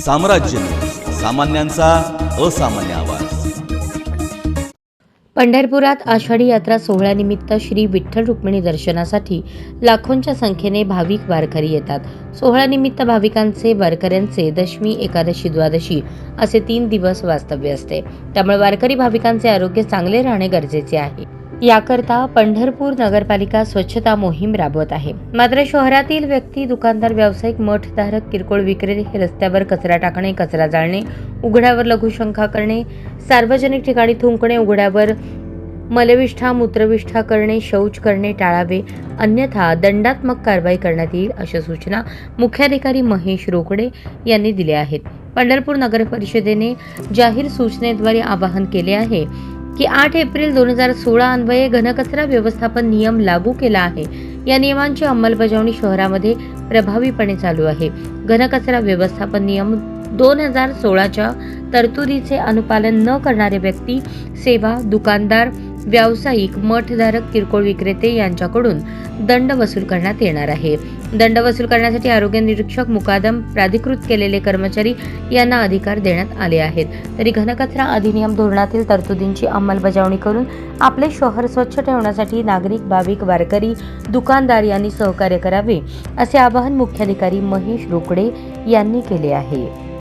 साम्राज्य सामान्यांचा असामान्य आवाज। पंढरपुरात आषाढी यात्रा सोहळ्यानिमित्त श्री विठ्ठल रुक्मिणी दर्शनासाठी लाखोंच्या संख्येने भाविक वारकरी येतात। सोहळ्यानिमित्त भाविकांचे वारकऱ्यांचे दशमी, एकादशी, द्वादशी असे 3 दिवस वास्तव्य असते। त्यामुळे वारकरी भाविकांचे आरोग्य चांगले राहणे गरजेचे आहे। याकरता पंढरपूर नगरपालिका स्वच्छता मोहीम राबवत आहे। मात्र शहरातील व्यक्ती, दुकानदार, व्यावसायिक, मठधारक, किरकोळ विक्रेते रस्त्यावर कचरा टाकणे, कचरा जाळणे, उघड्यावर लघुशंका करणे, सार्वजनिक ठिकाणी थुंकणे, उघड्यावर मलविष्ठा, मूत्रविष्ठा करणे, शौच करणे टाळावे, अन्यथा दंडात्मक कारवाई करण्यात येईल अशा सूचना मुख्याधिकारी महेश रोकडे यांनी दिल्या आहेत। पंढरपूर नगर परिषदेने जाहीर सूचनेद्वारे आवाहन केले आहे की 8 एप्रिल 2016 अन्वये घनकचरा व्यवस्थापन नियम लागू केला आहे। या नियमांची अंमलबजावणी शहरामध्ये प्रभावीपणे चालू आहे। घनकचरा व्यवस्थापन नियम 2016च्या तरतुदीचे अनुपालन न करणारे व्यक्ती, सेवा, दुकानदार, व्यावसायिक, मठधारक, किरकोळ विक्रेते यांच्याकडून दंड वसूल करण्यात येणार आहे। दंड वसूल करण्यासाठी आरोग्य निरीक्षक, मुकादम, प्राधिकृत केलेले कर्मचारी यांना अधिकार देण्यात आले आहेत। तरी घनकचरा अधिनियम धोरणातील तरतुदींची अंमलबजावणी करून आपले शहर स्वच्छ ठेवण्यासाठी नागरिक, भाविक, वारकरी, दुकानदार यांनी सहकार्य करावे असे आवाहन मुख्याधिकारी महेश रोकडे यांनी केले आहे।